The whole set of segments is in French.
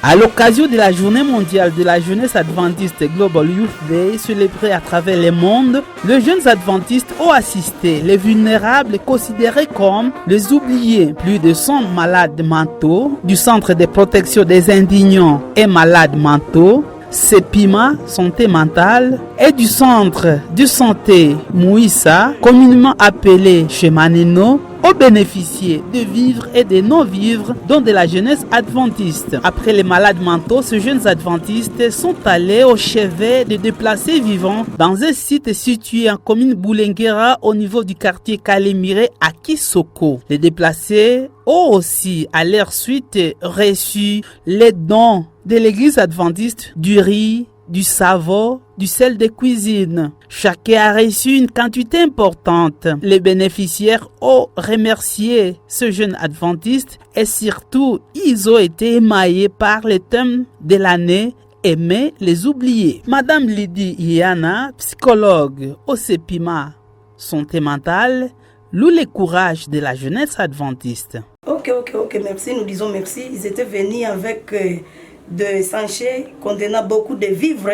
À l'occasion de la journée mondiale de la jeunesse adventiste Global Youth Day célébrée à travers le monde, les jeunes adventistes ont assisté les vulnérables considérés comme les oubliés. Plus de 100 malades mentaux du Centre de protection des indigents et malades mentaux, CEPIMA, santé mentale, et du Centre de santé Mouissa, communément appelé Chemaneno, ont bénéficié de vivres et de non-vivres dont de la jeunesse adventiste. Après les malades mentaux, ces jeunes adventistes sont allés au chevet de déplacés vivants dans un site situé en commune Boulenguera au niveau du quartier Kalemire à Kisoko. Les déplacés ont aussi à leur suite reçu les dons de l'église adventiste du riz, du savon, du sel de cuisine. Chacun a reçu une quantité importante. Les bénéficiaires ont remercié ce jeune adventiste et surtout, ils ont été émaillés par le thème de l'année aimer les oubliés. Madame Lydie Iana, psychologue au CEPIMA santé mentale, loue le courage de la jeunesse adventiste. Ok, merci, nous disons merci. Ils étaient venus avec de sachets contenant beaucoup de vivres.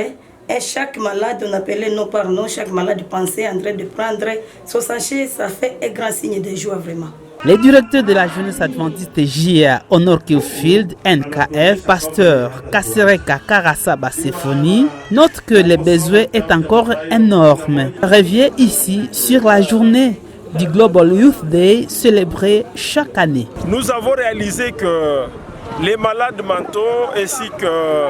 Et chaque malade, on appelait nom par nom, chaque malade pensait en train de prendre ce sachet, ça fait un grand signe de joie vraiment. Le directeur de la jeunesse adventiste JA Honor Kiofield, NKF, pasteur Kasereka Karasaba Sefoni, note que le besoin est encore énorme. Revient ici sur la journée du Global Youth Day célébrée chaque année. Nous avons réalisé que les malades mentaux ainsi que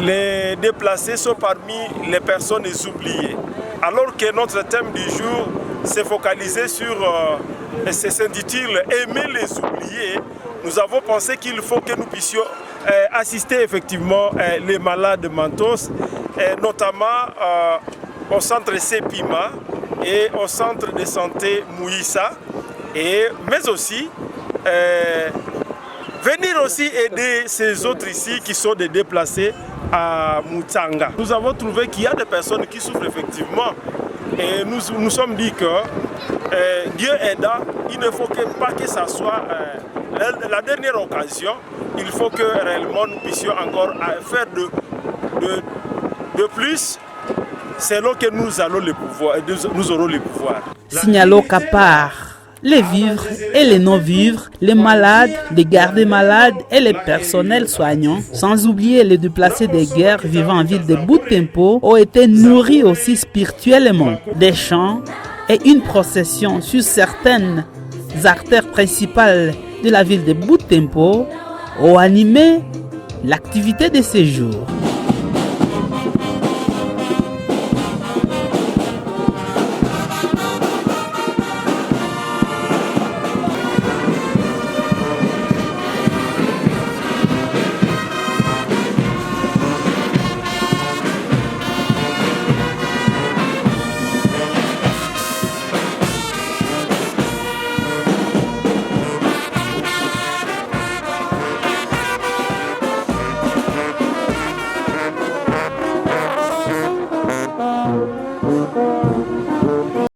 les déplacés sont parmi les personnes oubliées. Alors que notre thème du jour s'est focalisé sur, s'intitule « Aimer les oubliés », nous avons pensé qu'il faut que nous puissions assister effectivement les malades mentaux, notamment au centre CEPIMA et au centre de santé Mouissa, mais aussi venir aussi aider ces autres ici qui sont des déplacés à Mutsanga. Nous avons trouvé qu'il y a des personnes qui souffrent effectivement et nous sommes dit que Dieu aidant, il ne faut pas que ça soit la dernière occasion. Il faut que réellement nous puissions encore faire de plus selon que nous aurons le pouvoir. Signalons qu'à part les vivres et les non-vivres, les malades, les gardes malades et les personnels soignants, sans oublier les déplacés de guerre vivant en ville de Butembo, ont été nourris aussi spirituellement. Des chants et une procession sur certaines artères principales de la ville de Butembo ont animé l'activité de ces jours.